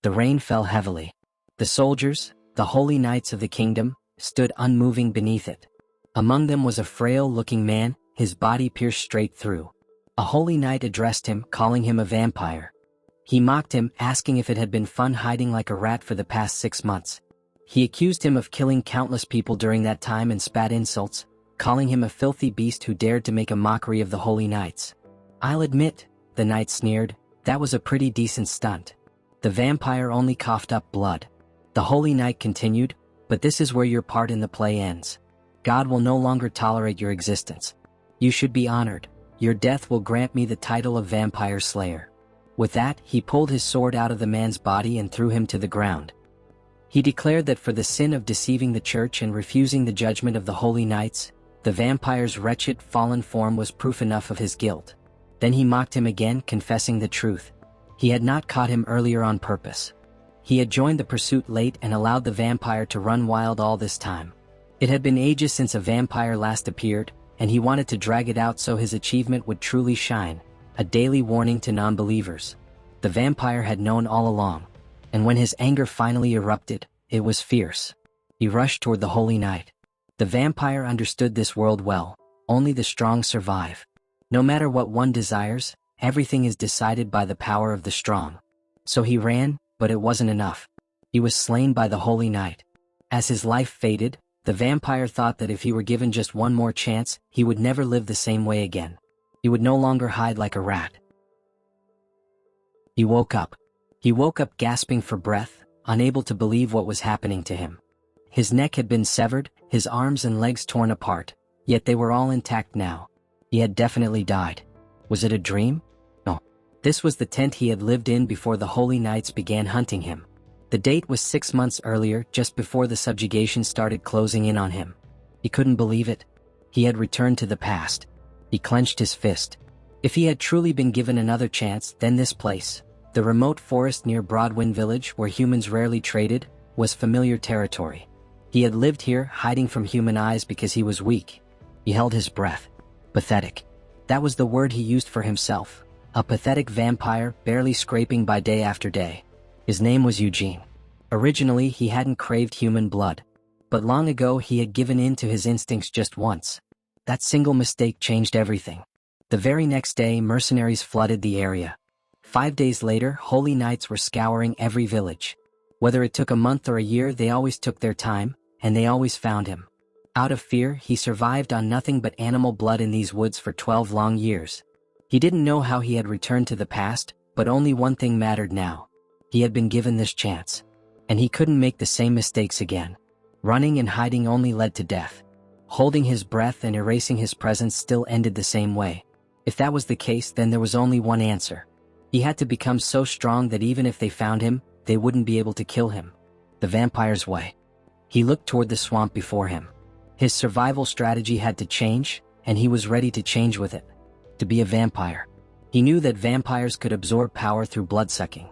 The rain fell heavily. The soldiers, the holy knights of the kingdom, stood unmoving beneath it. Among them was a frail-looking man, his body pierced straight through. A holy knight addressed him, calling him a vampire. He mocked him, asking if it had been fun hiding like a rat for the past 6 months. He accused him of killing countless people during that time and spat insults, calling him a filthy beast who dared to make a mockery of the holy knights. "I'll admit," the knight sneered, "that was a pretty decent stunt." The vampire only coughed up blood. The holy knight continued, "But this is where your part in the play ends. God will no longer tolerate your existence. You should be honored. Your death will grant me the title of Vampire Slayer." With that, he pulled his sword out of the man's body and threw him to the ground. He declared that for the sin of deceiving the church and refusing the judgment of the holy knights, the vampire's wretched, fallen form was proof enough of his guilt. Then he mocked him again, confessing the truth. He had not caught him earlier on purpose. He had joined the pursuit late and allowed the vampire to run wild all this time. It had been ages since a vampire last appeared, and he wanted to drag it out so his achievement would truly shine, a daily warning to non-believers. The vampire had known all along, and when his anger finally erupted, it was fierce. He rushed toward the holy knight. The vampire understood this world well. Only the strong survive. No matter what one desires, everything is decided by the power of the strong. So he ran, but it wasn't enough. He was slain by the holy knight. As his life faded, the vampire thought that if he were given just one more chance, he would never live the same way again. He would no longer hide like a rat. He woke up. He woke up gasping for breath, unable to believe what was happening to him. His neck had been severed, his arms and legs torn apart, yet they were all intact now. He had definitely died. Was it a dream? No. This was the tent he had lived in before the holy knights began hunting him. The date was 6 months earlier, just before the subjugation started closing in on him. He couldn't believe it. He had returned to the past. He clenched his fist. If he had truly been given another chance, then this place, the remote forest near Broadwind Village where humans rarely traded, was familiar territory. He had lived here, hiding from human eyes because he was weak. He held his breath. Pathetic. That was the word he used for himself. A pathetic vampire, barely scraping by day after day. His name was Eugene. Originally, he hadn't craved human blood. But long ago, he had given in to his instincts just once. That single mistake changed everything. The very next day, mercenaries flooded the area. 5 days later, holy knights were scouring every village. Whether it took a month or a year, they always took their time, and they always found him. Out of fear, he survived on nothing but animal blood in these woods for 12 long years. He didn't know how he had returned to the past, but only one thing mattered now. He had been given this chance. And he couldn't make the same mistakes again. Running and hiding only led to death. Holding his breath and erasing his presence still ended the same way. If that was the case, then there was only one answer. He had to become so strong that even if they found him, they wouldn't be able to kill him. The vampire's way. He looked toward the swamp before him. His survival strategy had to change, and he was ready to change with it. To be a vampire. He knew that vampires could absorb power through bloodsucking.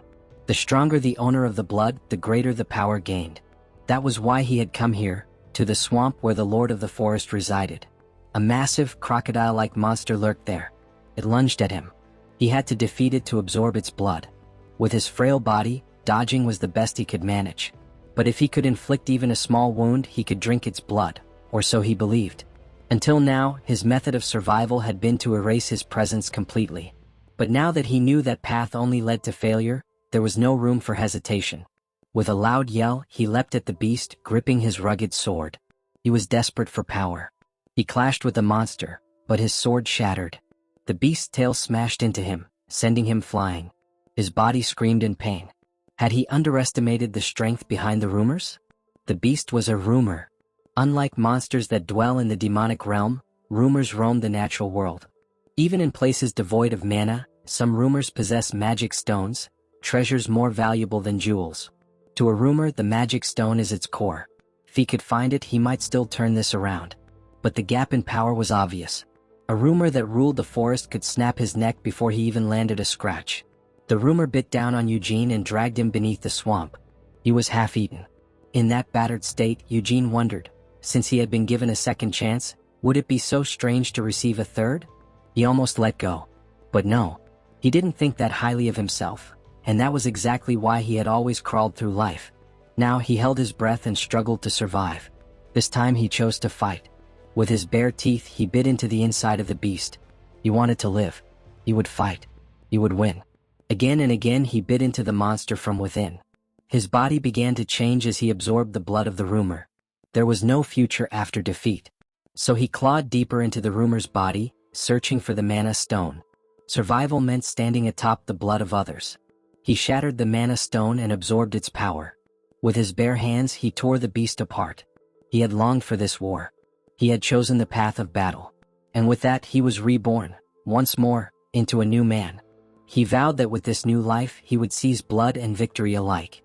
The stronger the owner of the blood, the greater the power gained. That was why he had come here, to the swamp where the Lord of the Forest resided. A massive, crocodile-like monster lurked there. It lunged at him. He had to defeat it to absorb its blood. With his frail body, dodging was the best he could manage. But if he could inflict even a small wound, he could drink its blood, or so he believed. Until now, his method of survival had been to erase his presence completely. But now that he knew that path only led to failure, there was no room for hesitation. With a loud yell, he leapt at the beast, gripping his rugged sword. He was desperate for power. He clashed with the monster, but his sword shattered. The beast's tail smashed into him, sending him flying. His body screamed in pain. Had he underestimated the strength behind the rumors? The beast was a rumor. Unlike monsters that dwell in the demonic realm, rumors roam the natural world. Even in places devoid of mana, some rumors possess magic stones, treasures more valuable than jewels. To a rumor, the magic stone is its core. If he could find it, he might still turn this around. But the gap in power was obvious. A rumor that ruled the forest could snap his neck before he even landed a scratch. The rumor bit down on Eugene and dragged him beneath the swamp. He was half-eaten. In that battered state, Eugene wondered, since he had been given a second chance, would it be so strange to receive a third? He almost let go. But no. He didn't think that highly of himself. and that was exactly why he had always crawled through life. Now he held his breath and struggled to survive. This time he chose to fight. With his bare teeth he bit into the inside of the beast. He wanted to live. He would fight. He would win. Again and again he bit into the monster from within. His body began to change as he absorbed the blood of the rumor. There was no future after defeat. So he clawed deeper into the rumor's body, searching for the mana stone. Survival meant standing atop the blood of others. He shattered the mana stone and absorbed its power. With his bare hands he tore the beast apart. He had longed for this war. He had chosen the path of battle. And with that he was reborn, once more, into a new man. He vowed that with this new life he would seize blood and victory alike.